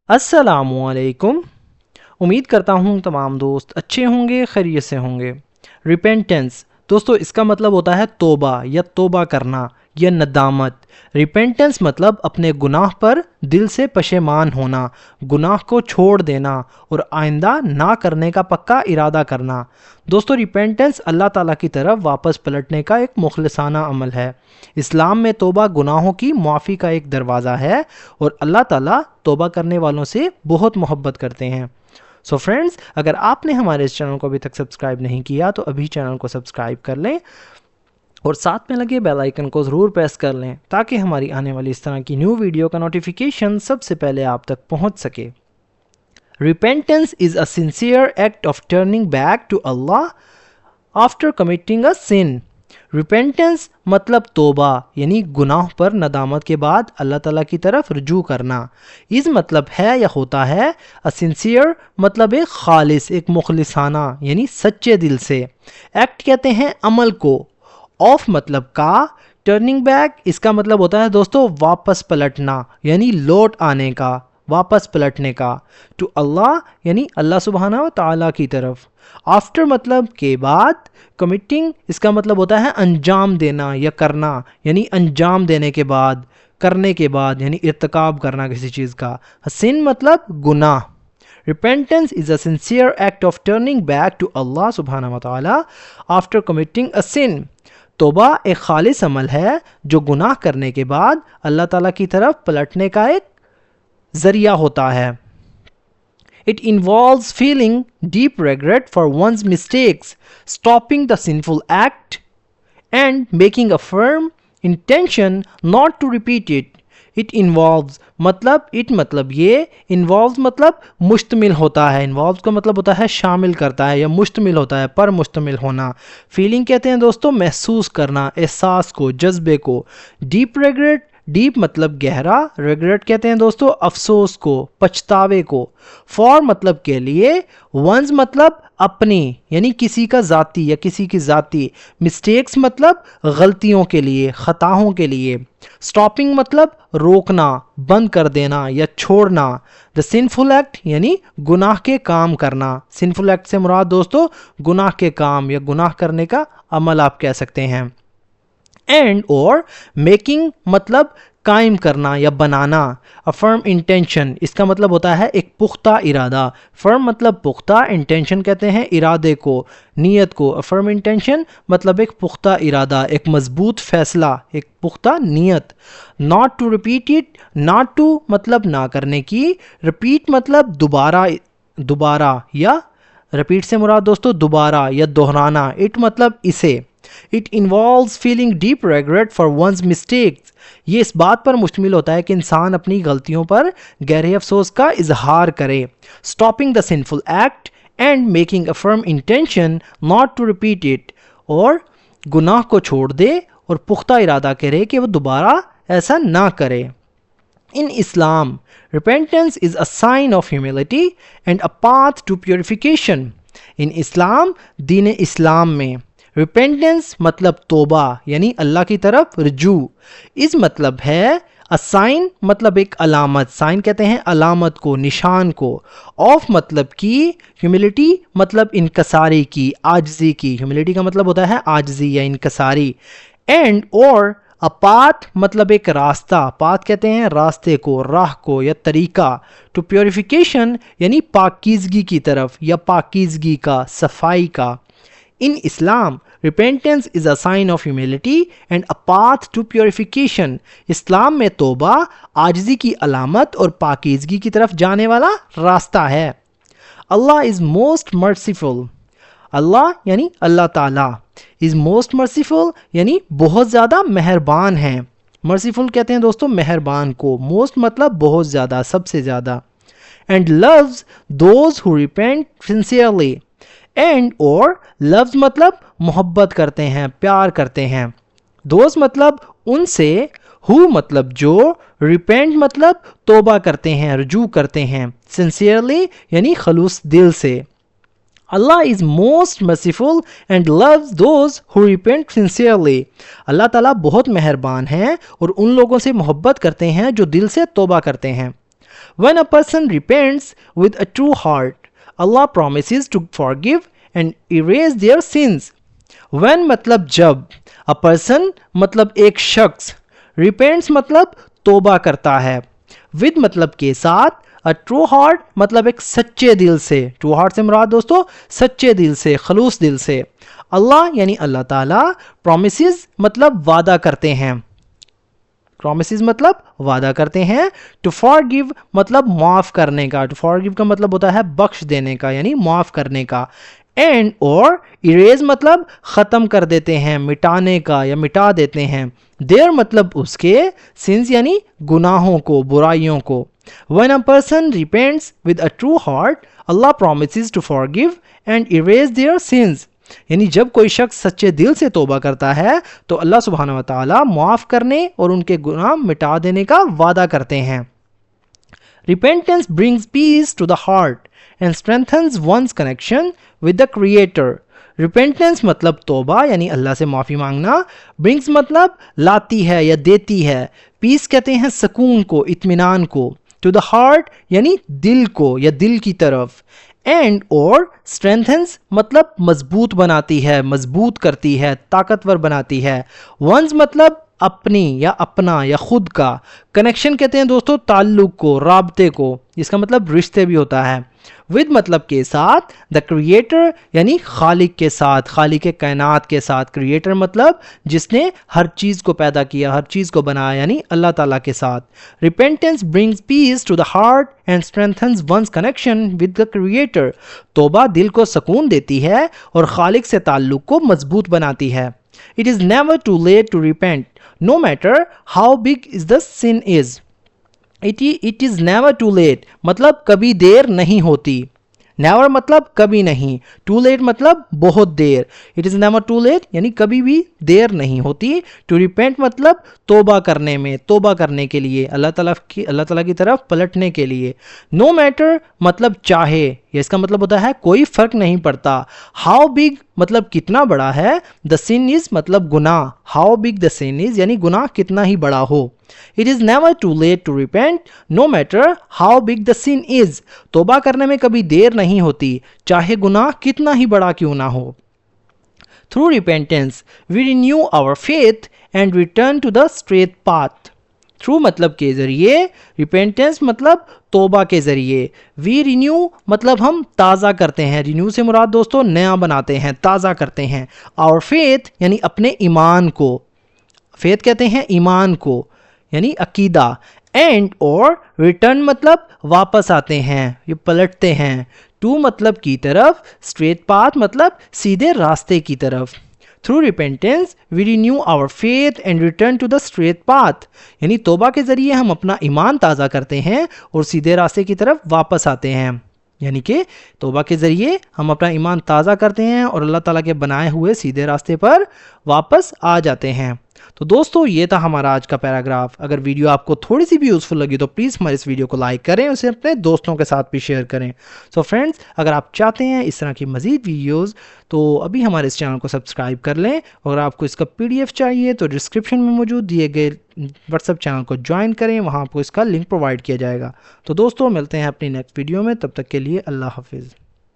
अस्सलामुअलैकुम। उम्मीद करता हूँ तमाम दोस्त अच्छे होंगे, खैरियत से होंगे। रिपेंटेंस दोस्तों इसका मतलब होता है तौबा या तौबा करना या नदामत। रिपेंटेंस मतलब अपने गुनाह पर दिल से पशेमान होना, गुनाह को छोड़ देना और आइंदा ना करने का पक्का इरादा करना। दोस्तों रिपेंटेंस अल्लाह ताला की तरफ वापस पलटने का एक मुखलिसाना अमल है। इस्लाम में तौबा गुनाहों की मुआफ़ी का एक दरवाज़ा है और अल्लाह ताला तौबा करने वालों से बहुत मोहब्बत करते हैं। सो फ्रेंड्स, अगर आपने हमारे इस चैनल को अभी तक सब्सक्राइब नहीं किया तो अभी चैनल को सब्सक्राइब कर लें और साथ में लगे बेल आइकन को ज़रूर प्रेस कर लें ताकि हमारी आने वाली इस तरह की न्यू वीडियो का नोटिफिकेशन सबसे पहले आप तक पहुंच सके। Repentance is a sincere act of turning back to Allah after committing a sin. Repentance मतलब तौबा यानी गुनाह पर नदामत के बाद अल्लाह ताला की तरफ रुजू करना। इस मतलब है या होता है अ सिंसियर मतलब एक खालिस, एक मुखलिसाना यानी सच्चे दिल से। एक्ट कहते हैं अमल को। ऑफ मतलब का। टर्निंग बैक इसका मतलब होता है दोस्तों वापस पलटना यानी लौट आने का, वापस पलटने का। टू अल्लाह यानी अल्लाह सुब्हाना व तआला की तरफ। आफ्टर मतलब के बाद। कमिटिंग इसका मतलब होता है अंजाम देना या करना यानी अंजाम देने के बाद, करने के बाद यानी इर्तिकाब करना किसी चीज़ का। सिन मतलब गुनाह। Repentance is a sincere act of turning back to Allah subhanahu wa ta'ala after committing a sin. तौबा एक खालिस अमल है जो गुनाह करने के बाद अल्लाह ताला की तरफ पलटने का एक ज़रिया होता है। It involves feeling deep regret for one's mistakes, stopping the sinful act, and making a firm intention not to repeat it. It involves मतलब ये involves मतलब मुश्तमिल होता है। involves का मतलब होता है शामिल करता है या मुश्तमिल होता है, पर मुश्तमिल होना। फीलिंग कहते हैं दोस्तों महसूस करना, एहसास को, जज्बे को। डीप रेग्रेट, डीप मतलब गहरा, रेग्रेट कहते हैं दोस्तों अफसोस को, पछतावे को। फॉर मतलब के लिए, वंस मतलब अपनी यानी किसी का ज़ाती या किसी की ज़ाती। मिस्टेक्स मतलब गलतियों के लिए, ख़ताओं के लिए। स्टॉपिंग मतलब रोकना, बंद कर देना या छोड़ना। द सिनफुल एक्ट यानी गुनाह के काम करना। सिनफुल एक्ट से मुराद दोस्तों गुनाह के काम या गुनाह करने का अमल आप कह सकते हैं। एंड और मेकिंग मतलब कायम करना या बनाना। अ फर्म इंटेंशन इसका मतलब होता है एक पुख्ता इरादा। फर्म मतलब पुख्ता, इंटेंशन कहते हैं इरादे को, नीयत को। अ फर्म इंटेंशन मतलब एक पुख्ता इरादा, एक मजबूत फैसला, एक पुख्ता नीयत। Not to repeat it, not to मतलब ना करने की, रिपीट मतलब दोबारा या रिपीट से मुराद दोस्तों दोबारा या दोहराना। इट मतलब इसे। It involves feeling deep regret for one's mistakes. ये इस बात पर मुश्तमिल होता है कि इंसान अपनी गलतियों पर गहरे अफसोस का इजहार करे। Stopping the sinful act and making a firm intention not to repeat it. और गुनाह को छोड़ दे और पुख्ता इरादा करे कि वो दोबारा ऐसा ना करे। In Islam, repentance is a sign of humility and a path to purification. In Islam, दीन इस्लाम में रिपेंटेंस मतलब तौबा यानी अल्लाह की तरफ रुजू। इस मतलब है अ साइन मतलब एक अलामत, साइन कहते हैं अलामत को, निशान को। ऑफ मतलब की, ह्यूमिलिटी मतलब इनकसारी की, आजजी की। ह्यूमिलिटी का मतलब होता है आजजी या इनकसारी। एंड और अ पाथ मतलब एक रास्ता, पाथ कहते हैं रास्ते को, राह को या तरीका। टू प्योरिफिकेशन यानी पाकीज़गी की तरफ या पाकीज़गी का, सफाई का। In Islam, repentance is a sign of humility and a path to purification. इस्लाम में तौबा आजिज़ी की अलामत और पाकीज़गी की तरफ जाने वाला रास्ता है। Allah is most merciful. अल्लाह यानी अल्लाह ताला। is most merciful यानी बहुत ज़्यादा मेहरबान है। merciful कहते हैं दोस्तों मेहरबान को। most मतलब बहुत ज़्यादा, सबसे ज़्यादा। and loves those who repent sincerely. And और लव्स मतलब मोहब्बत करते हैं, प्यार करते हैं। दोस्त मतलब उनसे, हु मतलब जो, रिपेंट मतलब तौबा करते हैं, रुजू करते हैं। सिंसियरली यानी खलूस दिल से। Allah is most merciful and loves those who repent sincerely. Allah ताला बहुत मेहरबान हैं और उन लोगों से मोहब्बत करते हैं जो दिल से तौबा करते हैं। When a person repents with a true heart, Allah promises to forgive and erase their sins. When मतलब जब, a person मतलब एक शख्स, repents मतलब तोबा करता है, with मतलब के साथ, a true heart मतलब एक सच्चे दिल से, true heart से मुराद दोस्तों सच्चे दिल से, खलूस दिल से. अल्लाह यानी अल्लाह ताला, promises मतलब वादा करते हैं, promises मतलब वादा करते हैं, to forgive मतलब माफ़ करने का, to forgive का मतलब होता है बख्श देने का यानी माफ़ करने का, एंड और इरेज मतलब ख़त्म कर देते हैं, मिटाने का या मिटा देते हैं, देयर मतलब उसके, सिंस यानी गुनाहों को, बुराइयों को. When a person repents with a true heart, Allah promises to forgive and erase their sins. यानी जब कोई शख्स सच्चे दिल से तौबा करता है तो अल्लाह सुब्हानहू व तआला माफ़ करने और उनके गुनाह मिटा देने का वादा करते हैं. Repentance brings peace to the heart and strengthens one's connection with the Creator. Repentance मतलब तौबा यानी अल्लाह से माफ़ी मांगना, brings मतलब लाती है या देती है, peace कहते हैं सुकून को, इत्मीनान को, to the heart यानी दिल को या दिल की तरफ, एंड और strengthens मतलब मजबूत बनाती है, मजबूत करती है, ताकतवर बनाती है, one's मतलब अपनी या अपना या खुद का, कनेक्शन कहते हैं दोस्तों ताल्लुक को, राबते को, इसका मतलब रिश्ते भी होता है, विद मतलब के साथ, द क्रिएटर यानी खालिक के साथ, खालिक कायनात के साथ, क्रिएटर मतलब जिसने हर चीज़ को पैदा किया, हर चीज़ को बनाया यानी अल्लाह ताला के साथ. Repentance brings peace to the heart and strengthens one's connection with the creator. तौबा दिल को सुकून देती है और खालिक से ताल्लुक को मजबूत बनाती है. It is never too late to repent, no matter how big is the sin is. It is never too late मतलब कभी देर नहीं होती. नेवर मतलब कभी नहीं, टू लेट मतलब बहुत देर. It is never too late यानी कभी भी देर नहीं होती. टू रिपेंट मतलब तोबा करने में, तोबा करने के लिए, अल्लाह ताला की तरफ पलटने के लिए. नो मैटर मतलब चाहे, या इसका मतलब होता है कोई फ़र्क नहीं पड़ता. हाउ बिग मतलब कितना बड़ा है. द सिन इज़ मतलब गुनाह. How big the sin is यानी गुनाह कितना ही बड़ा हो. It is never too late to repent no matter how big the sin is. तोबा करने में कभी देर नहीं होती, चाहे गुनाह कितना ही बड़ा क्यों ना हो. Through repentance we renew our faith and return to the straight path. Through मतलब के ज़रिए, रिपेंटेंस मतलब तोबा के ज़रिए, वी रिन्यू मतलब हम ताज़ा करते हैं. रिन्यू से मुराद दोस्तों नया बनाते हैं, ताज़ा करते हैं. आवर फेथ यानी अपने ईमान को, फेथ कहते हैं ईमान को यानी अकीदा. एंड और रिटर्न मतलब वापस आते हैं, ये पलटते हैं. टू मतलब की तरफ, स्ट्रेट पाथ मतलब सीधे रास्ते की तरफ. Through repentance we renew our faith and return to the straight path यानी तौबा के ज़रिए हम अपना ईमान ताज़ा करते हैं और सीधे रास्ते की तरफ वापस आते हैं. यानी कि तौबा के ज़रिए हम अपना ईमान ताज़ा करते हैं और अल्लाह ताला के बनाए हुए सीधे रास्ते पर वापस आ जाते हैं. तो दोस्तों ये था हमारा आज का पैराग्राफ. अगर वीडियो आपको थोड़ी सी भी यूज़फुल लगी तो प्लीज़ हमारे इस वीडियो को लाइक करें, उसे अपने दोस्तों के साथ भी शेयर करें. सो फ्रेंड्स, अगर आप चाहते हैं इस तरह की मज़ीद वीडियोज़ तो अभी हमारे इस चैनल को सब्सक्राइब कर लें. अगर आपको इसका PDF चाहिए तो डिस्क्रिप्शन में मौजूद दिए गए व्हाट्सएप चैनल को ज्वाइन करें, वहाँ आपको इसका लिंक प्रोवाइड किया जाएगा. तो दोस्तों मिलते हैं अपनी नेक्स्ट वीडियो में, तब तक के लिए अल्लाह हाफिज़.